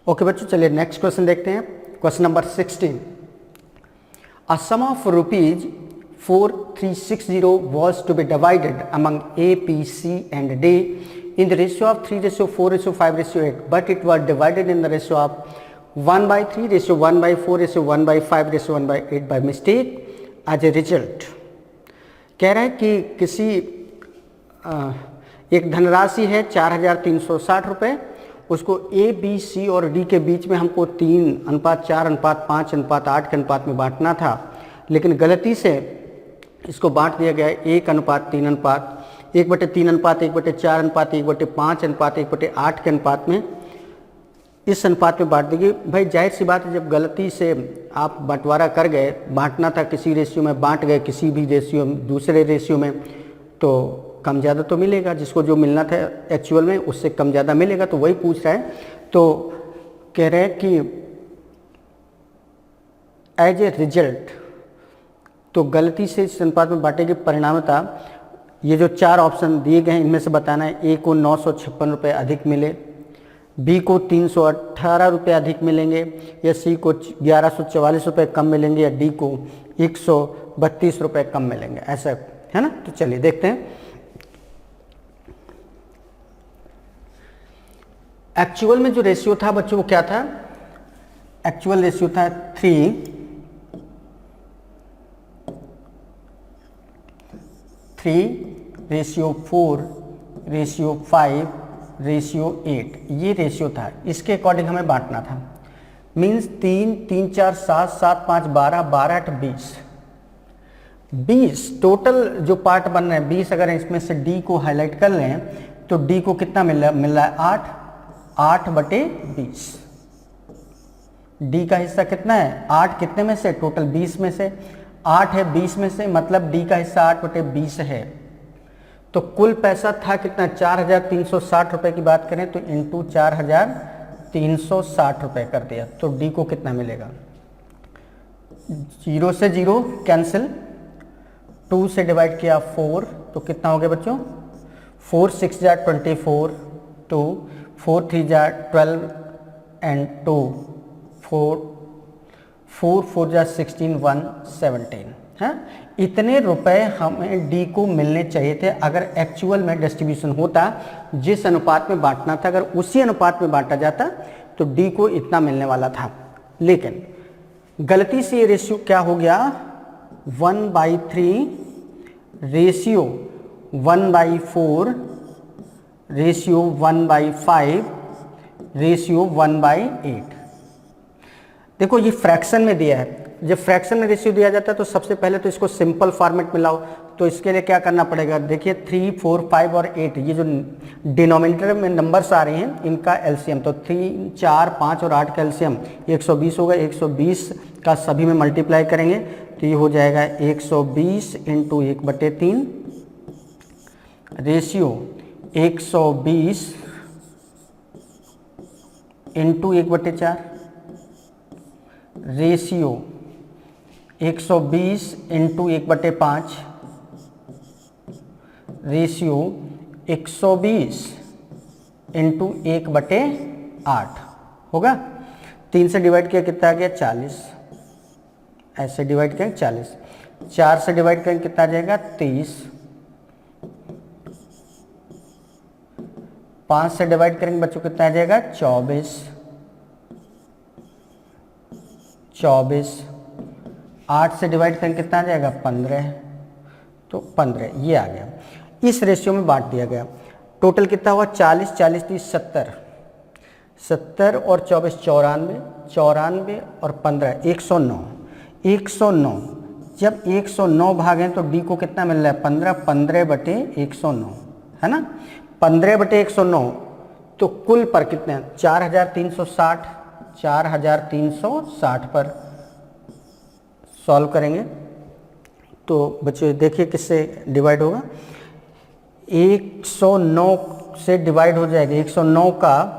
Okay बच्चों, चलिए next question देखते हैं। Question number 16। A sum of rupees 4360 was to be divided among A, B, C and D in the ratio of 3:4:5:8, but it was divided in the ratio of 1/3:1/4:1/5:1/8 by mistake as a result। कह रहा है कि किसी एक धनराशि है 4360 रुपये, उसको A, B, C और D के बीच में हमको 3:4:5:8 के अनुपात में बांटना था, लेकिन गलती से इसको बांट दिया गया 1:3:1:4:1:5:1:8 के अनुपात में, इस अनुपात में बांट देगी। भाई जाहिर सी बात है, जब गलती से आप बंटवारा कर गए, बांटना था किसी रेशियो में, बांट गए किसी भी रेशियो में, दूसरे रेशियो में, तो कम ज़्यादा तो मिलेगा, जिसको जो मिलना था एक्चुअल में उससे कम ज़्यादा मिलेगा। तो वही पूछ रहा है। तो कह रहे हैं कि एज ए रिजल्ट, तो गलती से इस अनुपात में बांटे के परिणामतः ये जो 4 ऑप्शन दिए गए हैं इनमें से बताना है। ए को 956 रुपये अधिक मिले, बी को 318 रुपये अधिक मिलेंगे, या सी को 1144 रुपये कम मिलेंगे, या डी को 132 रुपये कम मिलेंगे, ऐसा है ना। तो चलिए देखते हैं। एक्चुअल में जो रेशियो था बच्चों वो क्या था? एक्चुअल रेशियो था 3:4:5:8, ये रेशियो था। इसके अकॉर्डिंग हमें बांटना था। मीन्स 3, 3, 4, 7, 7, 5, 12, 12, 8, 20 टोटल जो पार्ट बन रहे हैं 20। अगर इसमें से डी को हाईलाइट कर लें तो डी को कितना मिल रहा है? 8/20। डी का हिस्सा कितना है? 8 कितने में से? टोटल 20 में से 8 है 20 में से, मतलब डी का हिस्सा 8/20 है। तो कुल पैसा था कितना? 4360 रुपये की बात करें तो इंटू 4360 रुपये कर दिया, तो डी को कितना मिलेगा? 0 से 0 कैंसिल, 2 से डिवाइड किया 4, तो कितना हो गया बच्चों? 4 6 जा 24, 2 4 3 जा 12 एंड 2 4 4 जा 16 1 17 है। इतने रुपए हमें डी को मिलने चाहिए थे अगर एक्चुअल में डिस्ट्रीब्यूशन होता। जिस अनुपात में बांटना था अगर उसी अनुपात में बांटा जाता तो डी को इतना मिलने वाला था, लेकिन गलती से ये रेशियो क्या हो गया? 1/3 रेशियो 1/4 रेशियो 1/5 रेशियो 1/8। देखो ये फ्रैक्शन में दिया है। जब फ्रैक्शन में रेशियो दिया जाता है तो सबसे पहले तो इसको सिंपल फॉर्मेट में लाओ। तो इसके लिए क्या करना पड़ेगा? देखिए 3, 4, 5 और 8 ये जो डिनोमिनेटर में नंबर्स आ रहे हैं इनका एलसीएम, तो 3, 4, 5 और 8 का एलसीएम 120 होगा। 120 का सभी में मल्टीप्लाई करेंगे तो ये हो जाएगा 120 into 1/3 ratio 120 into 1/4 ratio 120 into 1/5 ratio 120 into 1/8 होगा। 3 से डिवाइड किया कितना आ गया? 40। ऐसे डिवाइड करें 40, 4 से डिवाइड करें कितना आ जाएगा? 30, 5 से डिवाइड करेंगे बच्चों कितना आ जाएगा? 24, 8 से डिवाइड करें कितना आ जाएगा? 15, तो 15 ये आ गया। इस रेशियो में बांट दिया गया। टोटल कितना हुआ? 40, 40, 30, 70, 70 और 24 94, 94 और 15 109, 109। जब 109 भागें तो डी को कितना मिल रहा है? 15, 15/109 है ना। 15/109 तो कुल पर कितने? 4360, 4360 पर सॉल्व करेंगे तो बच्चों देखिए किससे डिवाइड होगा? 109 से डिवाइड हो जाएगा। 109 का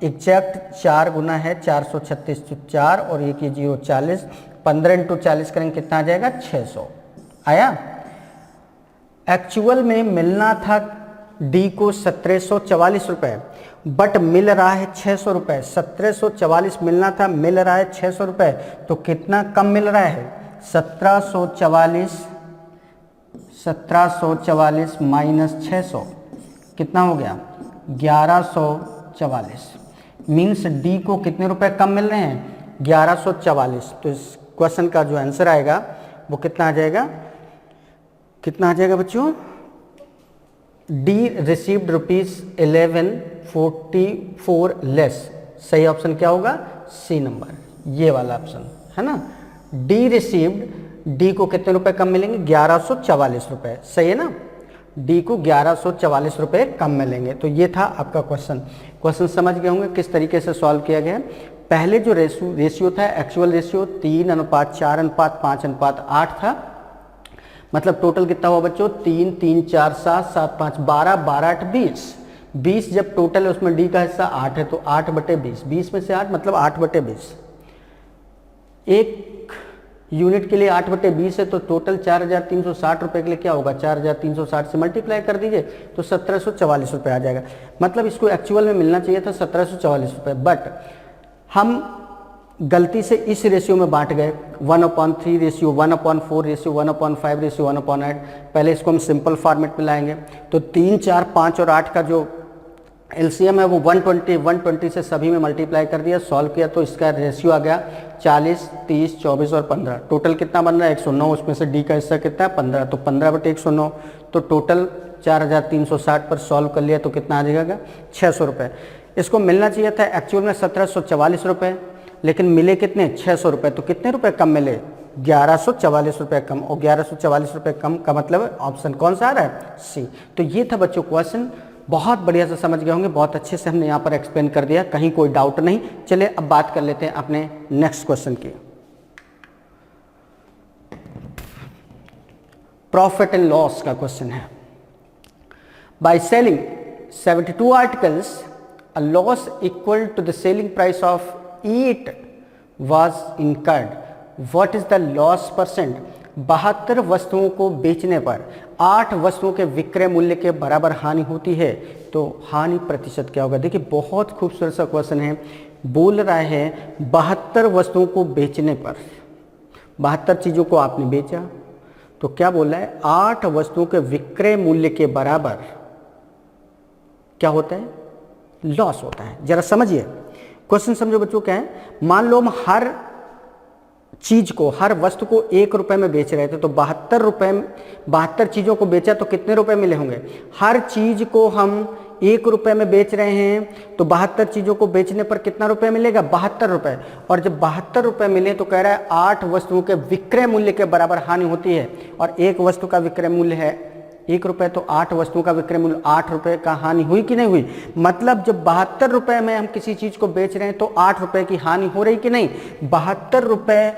एग्जैक्ट 4 गुना है 436, तो 4 और 1 ये 0 40, 15 इंटू 40 करेंगे कितना आ जाएगा? 600 आया। एक्चुअल में मिलना था डी को 1744 रुपये, बट मिल रहा है 600 रुपये। 1744 मिलना था, मिल रहा है 600 रुपये, तो कितना कम मिल रहा है? 1744 माइनस 600 कितना हो गया? 1144। मीन्स डी को कितने रुपए कम मिल रहे हैं? 1144। तो इस क्वेश्चन का जो आंसर आएगा वो कितना आ जाएगा? कितना आ जाएगा बच्चों? D received ₹1144 less. सही ऑप्शन क्या होगा? सी नंबर, ये वाला ऑप्शन है ना। डी रिसीव्ड, डी को कितने रुपए कम मिलेंगे? 1144 रुपए। सही है ना, डी को 1144 रुपए कम मिलेंगे। तो ये था आपका क्वेश्चन समझ गए होंगे किस तरीके से सॉल्व किया गया है। पहले जो रेशियो था, एक्चुअल रेशियो 3:4:5:8 था। मतलब टोटल कितना हुआ बच्चों? 3 3 4 7 7 5 12 12 8 20। 20 जब टोटल है उसमें डी का हिस्सा 8 है, तो 8/20, 20 में से 8 मतलब 8/20। एक यूनिट के लिए 8/20 है, तो टोटल 4360 रुपये के लिए क्या होगा? 4360 से मल्टीप्लाई कर दीजिए तो 1744 रुपये आ जाएगा। मतलब इसको एक्चुअल में मिलना चाहिए था 1744 रुपये, बट हम गलती से इस रेशियो में बांट गए। 1/3 रेशियो, 1/4 रेशियो, 1/5 रेशियो, 1/8। पहले इसको हम सिंपल फॉर्मेट में लाएंगे तो 3 4 5 और 8 का जो एलसीएम है वो 120 से सभी में मल्टीप्लाई कर दिया, सॉल्व किया तो इसका रेशियो आ गया 40 30 24 और 15। टोटल कितना बन रहा है? 109। उसमें से डी का हिस्सा कितना है? 15। तो 15/109, तो टोटल 4360 पर सॉल्व कर लिया तो कितना आ जाएगा? 600 रुपये। इसको मिलना चाहिए था एक्चुअल में 1744 रुपये, लेकिन मिले कितने? 600 रुपये। तो कितने रुपये कम मिले? 1144 रुपये कम। और 1144 रुपये कम का मतलब ऑप्शन कौन सा आ रहा है? सी। तो ये था बच्चों क्वेश्चन, बहुत बढ़िया से समझ गए होंगे, बहुत अच्छे से हमने यहाँ पर एक्सप्लेन कर दिया, कहीं कोई डाउट नहीं। चलिए अब बात कर लेते हैं अपने नेक्स्ट क्वेश्चन की। प्रॉफिट एंड लॉस का क्वेश्चन है। By selling 72 articles, a loss equal to the selling price of 8 was incurred. What is the loss percent? 72 वस्तुओं को बेचने पर 8 वस्तुओं के विक्रय मूल्य के बराबर हानि होती है, तो हानि प्रतिशत क्या होगा? देखिए बहुत खूबसूरत सा क्वेश्चन है। बोल रहा है 72 वस्तुओं को बेचने पर, 72 चीज़ों को आपने बेचा, तो क्या बोल रहा है? 8 वस्तुओं के विक्रय मूल्य के बराबर क्या होता है? लॉस होता है। जरा समझिए क्वेश्चन, समझो बच्चों क्या है। मान लो हम हर चीज को, हर वस्तु को 1 रुपए में बेच रहे थे, तो 72 चीजों को बेचा तो कितने रुपए मिले होंगे? हर चीज को हम 1 रुपए में बेच रहे हैं, तो 72 चीजों को बेचने पर कितना रुपए मिलेगा? 72 रुपए। और जब 72 रुपए मिले तो कह रहा है 8 वस्तुओं के विक्रय मूल्य के बराबर हानि होती है, और एक वस्तु का विक्रय मूल्य है 1 रुपये, तो 8 वस्तुओं का विक्रय मूल्य 8 रुपये का हानि हुई कि नहीं हुई? मतलब जब 72 रुपये में हम किसी चीज़ को बेच रहे हैं तो 8 रुपये की हानि हो रही कि नहीं? 72 रुपये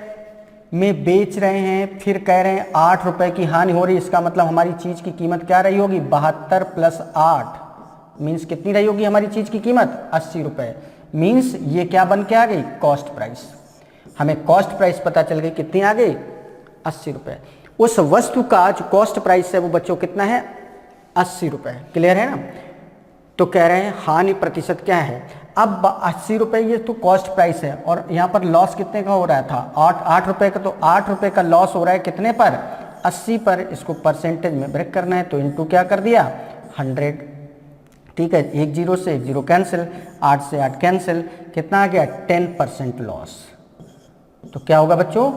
में बेच रहे हैं, फिर कह रहे हैं 8 रुपये की हानि हो रही, इसका मतलब हमारी चीज़ की कीमत क्या रही होगी? 72 + 8 मीन्स कितनी रही होगी हमारी चीज़ की कीमत? 80 रुपये। मीन्स ये क्या बन के आ गई? Cost price. हमें कॉस्ट प्राइस पता चल गई, कितनी आ गई? 80 रुपये। उस वस्तु का जो कॉस्ट प्राइस है वो बच्चों कितना है? 80 रुपये। क्लियर है ना? तो कह रहे हैं हानि प्रतिशत क्या है? अब 80 रुपये ये तो कॉस्ट प्राइस है, और यहाँ पर लॉस कितने का हो रहा था? 8 रुपये का। तो 8 रुपये का लॉस हो रहा है कितने पर? 80 पर। इसको परसेंटेज में ब्रेक करना है तो इनटू क्या कर दिया? 100। ठीक है, 1 0 से 1 0 कैंसिल, 8 से 8 कैंसिल, कितना आ गया? 10% लॉस। तो क्या होगा बच्चों?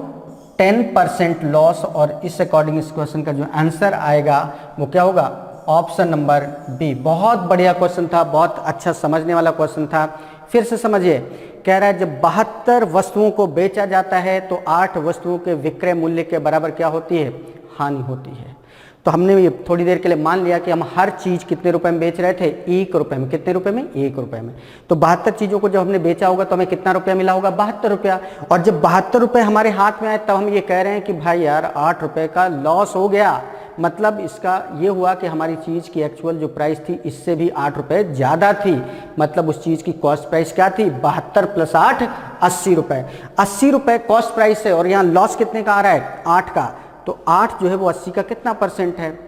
10% लॉस। और इस अकॉर्डिंग इस क्वेश्चन का जो आंसर आएगा वो क्या होगा? Option number B. बहुत बढ़िया क्वेश्चन था, बहुत अच्छा समझने वाला क्वेश्चन था। फिर से समझिए, कह रहा है जब 72 वस्तुओं को बेचा जाता है तो 8 वस्तुओं के विक्रय मूल्य के बराबर क्या होती है? हानि होती है। तो हमने ये थोड़ी देर के लिए मान लिया कि हम हर चीज़ कितने रुपए में बेच रहे थे? 1 रुपये में। कितने रुपए में? 1 रुपये में। तो 72 चीज़ों को जब हमने बेचा होगा तो हमें कितना रुपया मिला होगा? 72 रुपया। और जब 72 रुपये हमारे हाथ में आए तब हम ये कह रहे हैं कि भाई यार 8 रुपये का लॉस हो गया। मतलब इसका ये हुआ कि हमारी चीज़ की एक्चुअल जो प्राइस थी इससे भी 8 रुपये ज़्यादा थी। मतलब उस चीज़ की कॉस्ट प्राइस क्या थी? 72 + 8 80 रुपये। 80 रुपये कॉस्ट प्राइस है, और यहाँ लॉस कितने का आ रहा है? 8 का। तो 8 जो है वो 80 का कितना परसेंट है?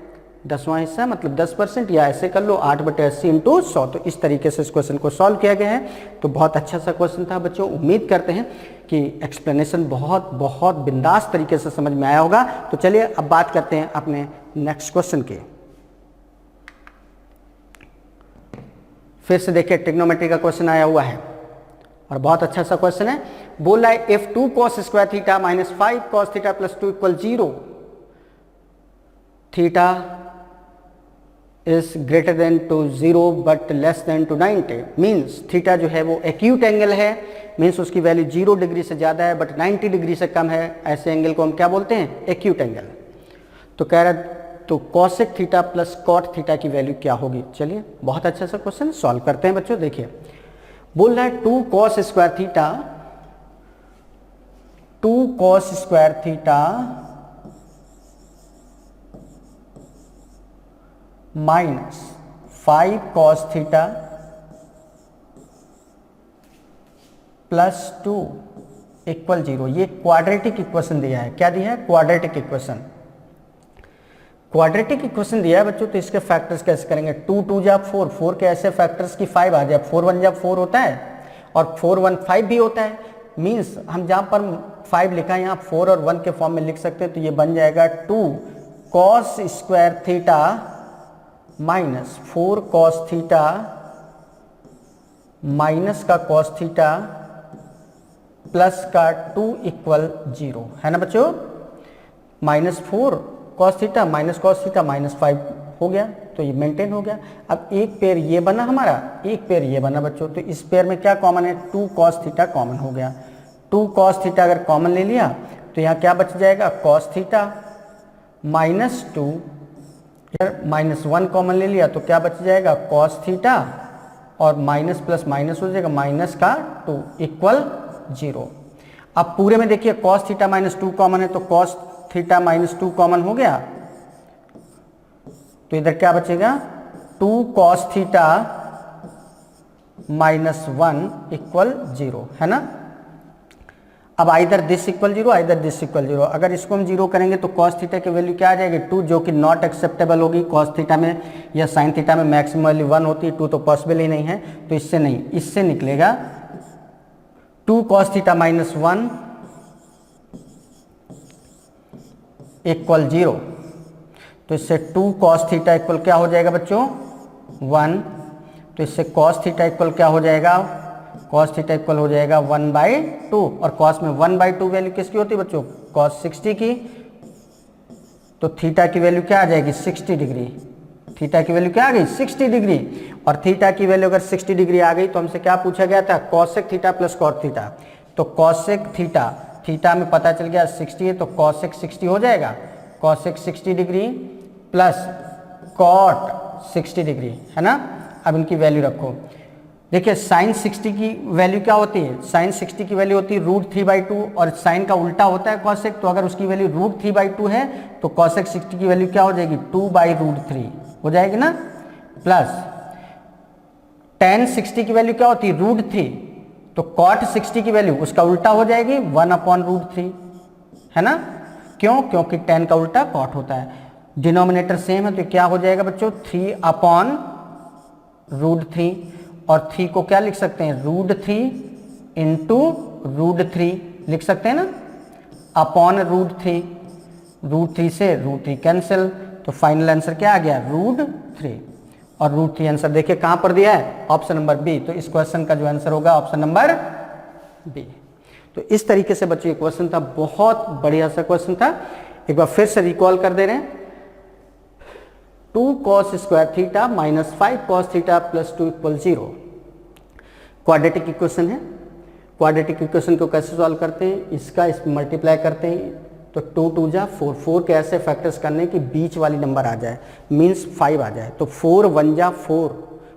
10वां हिस्सा मतलब 10%, या ऐसे कर लो 8/80 इंटू 100। तो इस तरीके से इस क्वेश्चन को सॉल्व किया गया है। तो बहुत अच्छा सा क्वेश्चन था बच्चों। उम्मीद करते हैं कि एक्सप्लेनेशन बहुत बहुत बिंदास तरीके से समझ में आया होगा। तो चलिए अब बात करते हैं अपने नेक्स्ट क्वेश्चन की। फिर से देखिए ट्रिग्नोमेट्री का क्वेश्चन आया हुआ है और बहुत अच्छा सा क्वेश्चन है। बोल रहा है if 2 cos square theta minus 5 cos theta plus 2 equal 0, theta is greater than to 0 but less than to 90। Means theta जो है वो एक्यूट एंगल है, मीन्स उसकी वैल्यू 0 डिग्री से ज़्यादा है बट 90 डिग्री से कम है। ऐसे एंगल को हम क्या बोलते हैं? Acute angle. तो कह रहा तो cosec theta plus cot theta की वैल्यू क्या होगी। चलिए बहुत अच्छा सा क्वेश्चन सॉल्व करते हैं बच्चों। देखिए बोल रहा है 2 cos square theta, 2 cos square theta minus 5 cos theta plus 2 equal 0। ये क्वाड्रेटिक इक्वेशन दिया है। क्या दिया है? Quadratic equation. क्वाड्रेटिक इक्वेशन दिया है बच्चों, तो इसके फैक्टर्स कैसे करेंगे? 2 2 जा 4, 4 के ऐसे फैक्टर्स की 5 आ जाए। 4 1 जा 4 होता है और 4 1 5 भी होता है। मीन्स हम जहाँ पर 5 लिखा है यहाँ 4 और 1 के फॉर्म में लिख सकते हैं। तो ये बन जाएगा 2 cos square theta minus 4 cos theta minus का cos थीटा प्लस का 2 इक्वल 0 है ना बच्चों। Minus 4 cos theta minus cos theta minus 5 हो गया, तो ये मेंटेन हो गया। अब एक पेयर ये बना हमारा, एक पेयर ये बना बच्चों। तो इस पेयर में क्या कॉमन है? 2 cos थीटा कॉमन हो गया। 2 cos थीटा अगर कॉमन ले लिया तो यहाँ क्या बच जाएगा? cos theta minus 2, minus 1 common ले लिया तो क्या बच जाएगा? cos थीटा और माइनस प्लस माइनस हो जाएगा, माइनस का 2 इक्वल 0। अब पूरे में देखिए cos थीटा माइनस 2 कॉमन है, तो cos थीटा माइनस 2 कॉमन हो गया। तो इधर क्या बचेगा? 2 cos थीटा माइनस 1 इक्वल 0 है ना। अब either this equal 0 either this equal 0। अगर इसको हम 0 करेंगे तो cos थीटा की वैल्यू क्या आ जाएगी? 2, जो कि नॉट एक्सेप्टेबल होगी। cos थीटा में या sin थीटा में मैक्सिमम वैल्यू 1 होती है, 2 तो पॉसिबल ही नहीं है। तो इससे नहीं, इससे निकलेगा 2 cos थीटा माइनस 1 इक्वल 0। तो इससे 2 cos थीटा इक्वल क्या हो जाएगा बच्चों? 1। तो इससे cos थीटा इक्वल क्या हो जाएगा? cos थीटा इक्वल हो जाएगा 1/2। और cos में 1/2 वैल्यू किसकी होती है बच्चों? cos 60 की। तो थीटा की वैल्यू क्या आ जाएगी? 60 डिग्री। थीटा की वैल्यू क्या आ गई? 60 डिग्री। और थीटा की वैल्यू अगर 60 डिग्री आ गई तो हमसे क्या पूछा गया था? cosec theta plus cot theta. तो cosec थीटा, थीटा में पता चल गया 60 है, तो cosec 60 हो जाएगा। cosec 60 degree plus cot 60 degree है ना। अब इनकी वैल्यू रखो। देखिए sin 60 की वैल्यू क्या होती है? sin 60 की वैल्यू होती है √3/2 और sin का उल्टा होता है cosec। तो अगर उसकी वैल्यू √3/2 है तो cosec 60 की वैल्यू क्या हो जाएगी? 2/√3 हो जाएगी ना। प्लस tan 60 की वैल्यू क्या होती है? √3। तो cot 60 की वैल्यू उसका उल्टा हो जाएगी 1/√3 है ना। क्यों? क्योंकि tan का उल्टा cot होता है। डिनोमिनेटर सेम है तो क्या हो जाएगा बच्चों? 3/√3। और 3 को क्या लिख सकते हैं? √3 इंटू √3 लिख सकते हैं ना, अपॉन √3। √3 से √3 कैंसिल, तो फाइनल आंसर क्या आ गया? √3। और √3 आंसर देखिए कहां पर दिया है? Option number B. तो इस क्वेश्चन का जो आंसर होगा ऑप्शन नंबर बी। तो इस तरीके से बच्चों ये क्वेश्चन था, बहुत बढ़िया सा क्वेश्चन था। एक बार फिर से रिकॉल कर दे रहे हैं। 2 cos square theta minus 5 cos theta plus 2 equal 0 quadratic equation है। क्वाड्रेटिक इक्वेशन को कैसे सॉल्व करते हैं? इसका इस मल्टीप्लाई करते हैं तो 2 2 जा 4, 4 के ऐसे फैक्टर्स करने कि बीच वाली नंबर आ जाए, मीन्स 5 आ जाए। तो 4 1 जा 4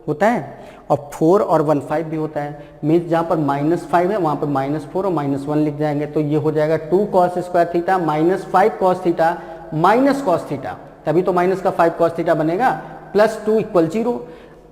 होता है और 4 और 1 5 भी होता है। मीन्स जहाँ पर -5 है वहाँ पर -4 और -1 लिख जाएंगे। तो ये हो जाएगा 2 cos square theta minus 5 cos theta minus cos theta, तभी तो माइनस का 5 cos थीटा बनेगा, प्लस 2 इक्वल 0।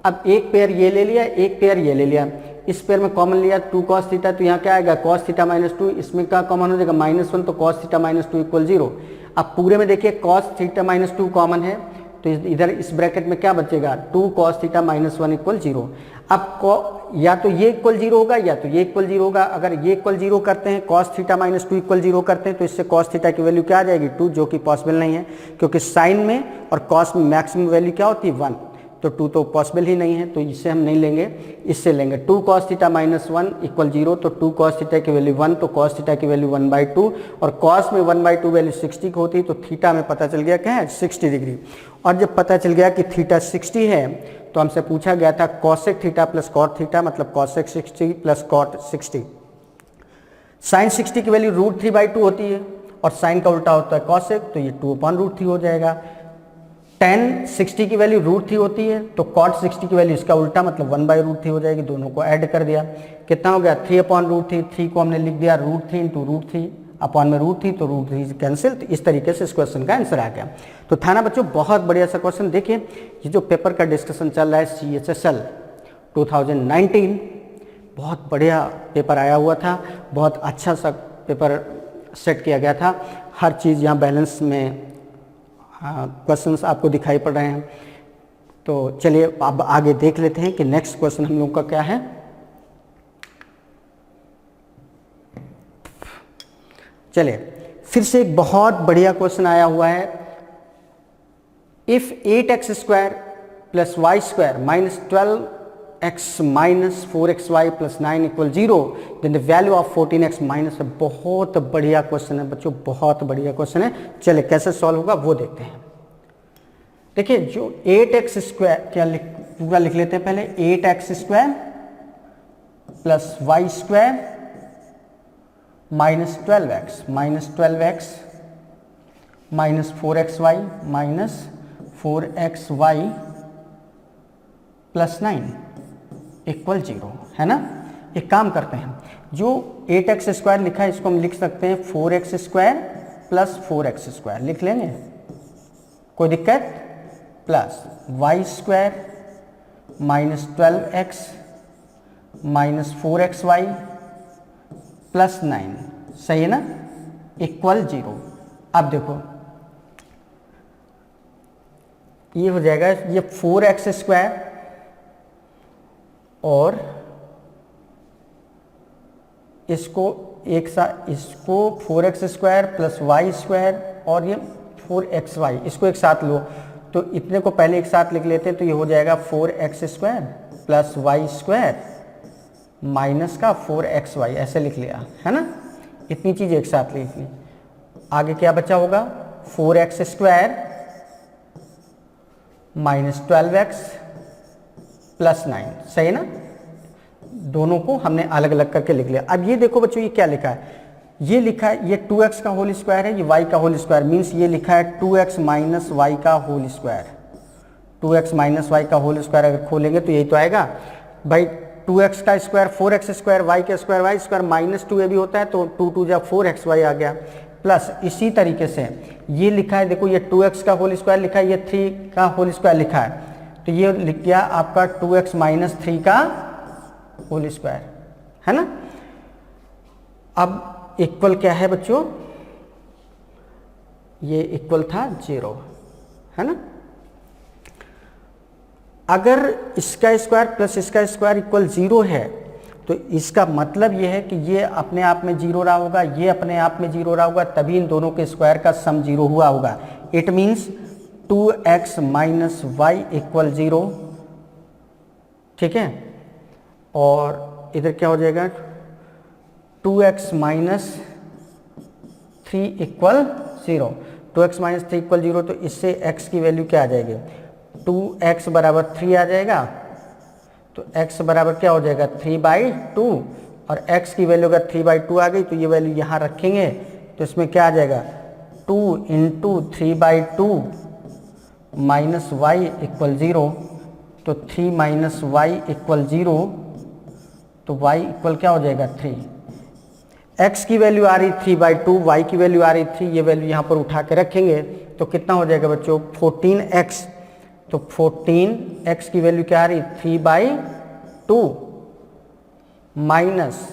अब एक पेयर ये ले लिया, एक पेयर ये ले लिया। इस पेयर में कॉमन लिया 2 cos थीटा, तो यहाँ क्या आएगा? cos theta minus 2। इसमें क्या कॉमन हो जाएगा? -1, तो cos थीटा माइनस 2 इक्वल 0। अब पूरे में देखिए cos थीटा माइनस 2 कॉमन है, तो इधर इस ब्रैकेट में क्या बचेगा, 2 cos थीटा माइनस 1 इक्वल 0। अब या तो ये इक्वल 0 होगा या तो ये इक्वल 0 होगा। अगर ये इक्वल 0 करते हैं, cos थीटा माइनस 2 इक्वल 0 करते हैं, तो इससे cos थीटा की वैल्यू क्या आ जाएगी, 2, जो कि पॉसिबल नहीं है, क्योंकि साइन में और cos में मैक्सिमम वैल्यू क्या होती है, 1। तो 2 तो पॉसिबल ही नहीं है, तो इससे हम नहीं लेंगे, इससे लेंगे 2 cos थीटा माइनस 1 इक्वल 0। तो 2 cos थीटा की वैल्यू 1, तो cos थीटा की वैल्यू 1/2, और cos में 1/2 वैल्यू 60 की होती है, तो थीटा में पता चल गया क्या है, 60 डिग्री। और जब पता चल गया कि थीटा 60 है, तो हमसे पूछा गया था cosec theta plus cot theta, मतलब cosec 60 प्लस cot 60। साइन 60 की वैल्यू √3/2 होती है, और साइन का उल्टा होता है cosec, तो ये 2/√3 हो जाएगा। tan 60 की वैल्यू √3 होती है, तो cot 60 की वैल्यू इसका उल्टा, मतलब 1/√3 हो जाएगी। दोनों को ऐड कर दिया, कितना हो गया, 3/√3। 3 को हमने लिख दिया √3 इंटू √3, अपॉन में √3, तो √3 कैंसिल। तो इस तरीके से इस क्वेश्चन का आंसर आ गया। तो था ना बच्चों, बहुत बढ़िया सा क्वेश्चन। देखिए ये जो पेपर का डिस्कशन चल रहा है CHSL 2019, बहुत बढ़िया पेपर आया हुआ था, बहुत अच्छा सा पेपर सेट किया गया था। हर चीज़ यहाँ बैलेंस में क्वेश्चंस आपको दिखाई पड़ रहे हैं। तो चलिए अब आगे देख लेते हैं कि नेक्स्ट क्वेश्चन हम लोगों का क्या है। चलिए फिर से एक बहुत बढ़िया क्वेश्चन आया हुआ है। If 8x² plus y² minus 12x minus 4xy plus 9 equal 0, then the value of 14x minus. बहुत बढ़िया क्वेश्चन है बच्चों, बहुत बढ़िया क्वेश्चन है। चलिए कैसे सॉल्व होगा वो देखते हैं। देखिए जो 8x² क्या पूरा लिख लेते हैं पहले, 8x² plus y² minus 12x minus 4xy minus 4xy plus 9 equal 0, है ना। एक काम करते हैं, जो 8x² लिखा है इसको हम लिख सकते हैं 4x² प्लस 4x² लिख लेंगे, कोई दिक्कत, plus y² minus 12x minus 4xy plus 9, सही है ना, इक्वल 0। अब देखो ये हो जाएगा, ये 4x² और इसको एक साथ, इसको 4x² प्लस y² और ये 4xy, इसको एक साथ लो, तो इतने को पहले एक साथ लिख लेते हैं। तो ये हो जाएगा 4x² प्लस y² माइनस का 4xy, ऐसे लिख लिया, है ना। इतनी चीज एक साथ लिख ली। आगे क्या बचा होगा, 4x² माइनस 12x प्लस 9, सही है ना। दोनों को हमने अलग अलग करके लिख लिया। अब ये देखो बच्चों, ये क्या लिखा है, ये लिखा है ये 2x का होल स्क्वायर है, ये y का होल स्क्वायर, मीन्स ये लिखा है 2x माइनस y का whole square. 2x minus y का होल स्क्वायर अगर खोलेंगे तो यही तो आएगा भाई, 2x का स्क्वायर 4x², y का स्क्वायर y² माइनस 2a भी होता है, तो 2 2 जा 4xy आ गया। प्लस इसी तरीके से ये लिखा है, देखो ये 2x का होल स्क्वायर लिखा है, ये 3 का होल स्क्वायर लिखा है, तो ये लिख गया आपका 2x माइनस 3 का होल स्क्वायर, है ना। अब इक्वल क्या है बच्चों, ये इक्वल था 0, है ना। अगर इसका स्क्वायर प्लस इसका स्क्वायर इक्वल 0 है, तो इसका मतलब ये है कि ये अपने आप में 0 रहा होगा, ये अपने आप में 0 रहा होगा, तभी इन दोनों के स्क्वायर का सम 0 हुआ होगा। It means 2x minus y equal 0, ठीक है। और इधर क्या हो जाएगा, 2x minus 3 equal 0। 2x minus 3 equal 0, तो इससे x की वैल्यू क्या आ जाएगी, 2x बराबर 3 आ जाएगा। तो x बराबर क्या हो जाएगा, 3/2, और x की वैल्यू अगर 3/2 आ गई तो ये वैल्यू यहाँ रखेंगे, तो इसमें क्या आ जाएगा, 2 इंटू 3/2 माइनस वाई इक्वल 0। तो 3 माइनस वाई इक्वल 0, तो y इक्वल क्या हो जाएगा, 3। x की वैल्यू आ रही 3/2, y की वैल्यू आ रही 3, ये वैल्यू यहाँ पर उठा के रखेंगे तो कितना हो जाएगा बच्चों, 14x। तो 14x की वैल्यू क्या आ रही, 3/2 माइनस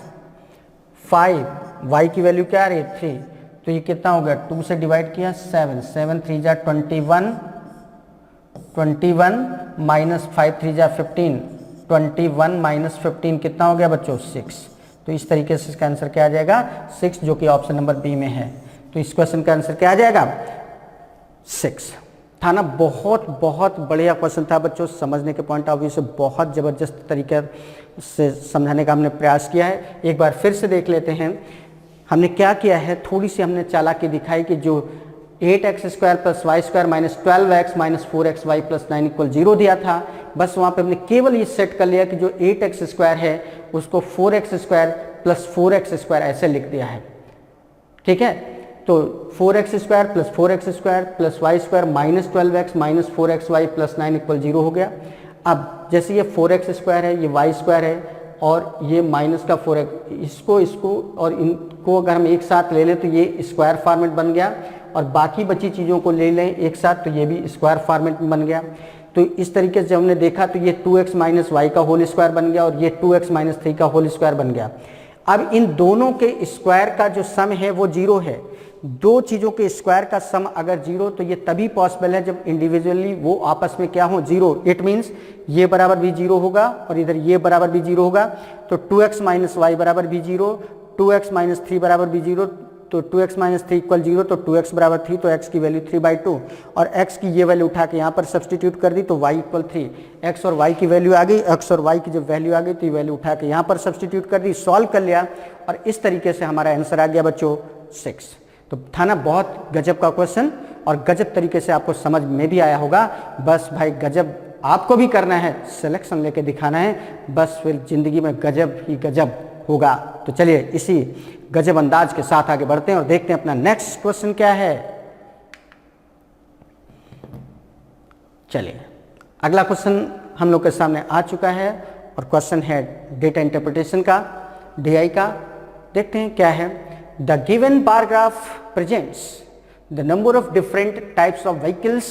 5, y की वैल्यू क्या आ रही है, 3। तो ये कितना हो गया, 2 से डिवाइड किया 7, 7 3 जा 21, 21 माइनस 5 3 जा 15, 21 माइनस 15 कितना हो गया बच्चों 6। तो इस तरीके से इसका आंसर क्या आ जाएगा 6, जो कि ऑप्शन नंबर बी में है। तो इस क्वेश्चन का आंसर क्या आ जाएगा 6 था ना। बहुत बहुत बढ़िया क्वेश्चन था बच्चों, समझने के पॉइंट ऑफ व्यू से बहुत ज़बरदस्त तरीके से समझाने का हमने प्रयास किया है। एक बार फिर से देख लेते हैं हमने क्या किया है। थोड़ी सी हमने चालाकी दिखाई कि जो 8x² + y² minus 12x minus 4xy + 9 = 0 दिया था, बस वहाँ पे हमने केवल ये सेट कर लिया कि जो 8x² है उसको 4x² + 4x² ऐसे लिख दिया है। ठीक है, तो 4x² + 4x² + y² minus 12x minus 4xy + 9 = 0 हो गया। अब जैसे ये 4x² है, ये y² है और ये माइनस का 4x, इसको और इनको अगर हम एक साथ ले लें तो ये स्क्वायर फॉर्मेट बन गया, और बाकी बची चीज़ों को ले लें एक साथ तो ये भी स्क्वायर फॉर्मेट में बन गया। तो इस तरीके से जब हमने देखा तो ये 2x - y का होल स्क्वायर बन गया और ये 2x - 3 का होल स्क्वायर बन गया। अब इन दोनों के स्क्वायर का जो सम है वो 0 है। दो चीज़ों के स्क्वायर का सम अगर 0 तो ये तभी पॉसिबल है जब इंडिविजुअली वो आपस में क्या हो 0। इट मीन्स ये बराबर भी 0 होगा और इधर ये बराबर भी 0 होगा। तो 2x - y बराबर भी 0, 2x - 3 बराबर भी 0, तो 2x - 3 = 0, तो 2x बराबर 3, तो x की वैल्यू 3/2 और x की ये वैल्यू उठा के यहाँ पर सब्सटीट्यूट कर दी तो y = 3। x और y की वैल्यू आ गई, x और y की जब वैल्यू आ गई तो ये वैल्यू उठा के यहाँ पर सब्सटीट्यूट कर दी, सॉल्व कर लिया और इस तरीके से हमारा आंसर आ गया बच्चों 6। तो था ना बहुत गजब का क्वेश्चन और गजब तरीके से आपको समझ में भी आया होगा। बस भाई गजब आपको भी करना है, सिलेक्शन लेके दिखाना है, बस फिर जिंदगी में गजब ही गजब होगा। तो चलिए इसी गजब अंदाज के साथ आगे बढ़ते हैं और देखते हैं अपना नेक्स्ट क्वेश्चन क्या है। चलिए अगला क्वेश्चन हम लोग के सामने आ चुका है और क्वेश्चन है डेटा इंटरप्रिटेशन का, DI का। देखते हैं क्या है। The given bar graph presents the number of different types of vehicles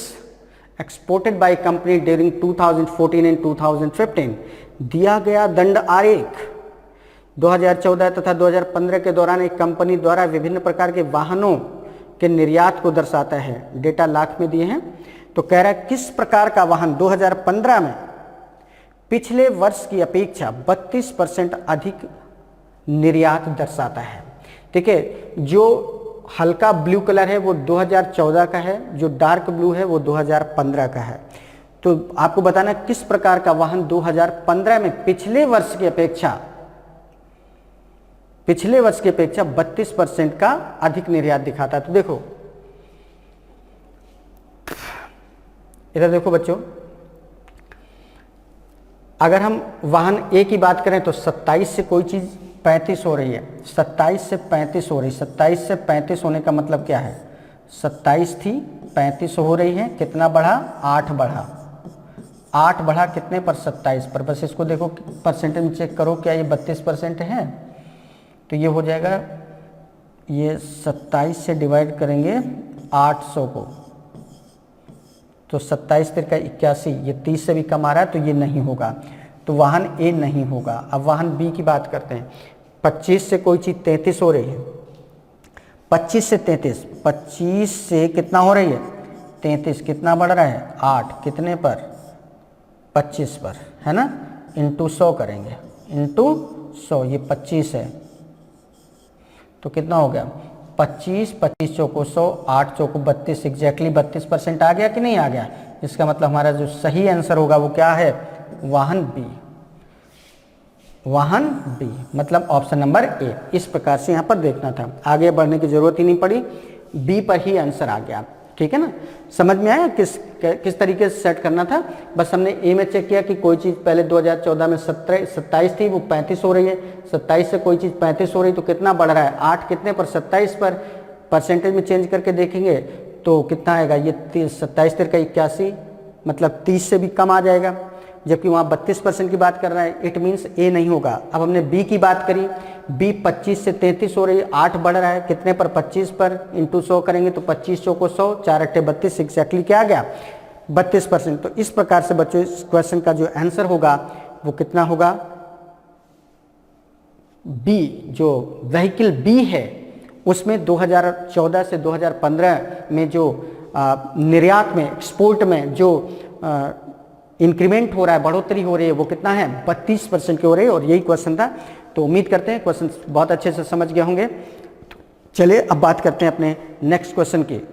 exported by company during 2014 and 2015। दिया गया दंड आरेख 2014 तथा 2015 के दौरान एक कंपनी द्वारा विभिन्न प्रकार के वाहनों के निर्यात को दर्शाता है। डेटा लाख में दिए हैं। तो कह रहा है किस प्रकार का वाहन 2015 में पिछले वर्ष की अपेक्षा 32% अधिक निर्यात दर्शाता है। ठीक है, जो हल्का ब्लू कलर है वो 2014 का है, जो डार्क ब्लू है वो 2015 का है। तो आपको बताना किस प्रकार का वाहन 2015 में पिछले वर्ष की अपेक्षा 32% का अधिक निर्यात दिखाता है। तो देखो इधर देखो बच्चों, अगर हम वाहन ए की बात करें तो 27 से कोई चीज 35 हो रही है, 27 से 35 हो रही, 27 से 35 होने का मतलब क्या है, 27 थी 35 हो रही है, कितना बढ़ा 8 बढ़ा, 8 बढ़ा कितने पर 27 पर। बस इसको देखो परसेंटेज में चेक करो क्या ये 32% है, तो ये हो जाएगा, ये 27 से डिवाइड करेंगे 800 को तो 27 तिरका 81, ये 30 से भी कम आ रहा है तो ये नहीं होगा, तो वाहन ए नहीं होगा। अब वाहन बी की बात करते हैं। 25 से कोई चीज़ 33 हो रही है, 25 से 33, 25 से कितना हो रही है 33, कितना बढ़ रहा है 8, कितने पर 25 पर, है ना, इंटू 100 करेंगे, इंटू 100, ये 25 है तो कितना हो गया 25, 25 चौको 100, 8 चौको 32, एग्जैक्टली 32% आ गया कि नहीं आ गया। इसका मतलब हमारा जो सही आंसर होगा वो क्या है, वाहन बी, वाहन बी मतलब ऑप्शन नंबर ए। इस प्रकार से यहाँ पर देखना था, आगे बढ़ने की जरूरत ही नहीं पड़ी, बी पर ही आंसर आ गया। ठीक है ना, समझ में आया किस तरीके से सेट करना था। बस हमने ए में चेक किया कि कोई चीज़ पहले 2014 में 27 थी वो 35 हो रही है, 27 से कोई चीज़ 35 हो रही तो कितना बढ़ रहा है 8, कितने पर 27 पर। परसेंटेज में चेंज करके देखेंगे तो कितना आएगा, ये 27 तिरका 81 मतलब 30 से भी कम आ जाएगा, जबकि वहाँ 32% की बात कर रहा है। इट मीन्स ए नहीं होगा। अब हमने बी की बात करी, बी 25 से 33 हो रही है, 8 बढ़ रहा है, कितने पर 25 पर, इंटू 100 करेंगे तो 25 चौको 100, 4 अट्ठे 32, एग्जैक्टली क्या आ गया 32%। तो इस प्रकार से बच्चों इस क्वेश्चन का जो आंसर होगा वो कितना होगा, बी, जो व्हीकल बी है उसमें 2014 से 2015 में जो निर्यात में, एक्सपोर्ट में जो इंक्रीमेंट हो रहा है, बढ़ोतरी हो रही है, वो कितना है 32% की हो रही है। और यही क्वेश्चन था। तो उम्मीद करते हैं क्वेश्चन बहुत अच्छे से समझ गए होंगे। चलिए अब बात करते हैं अपने नेक्स्ट क्वेश्चन की।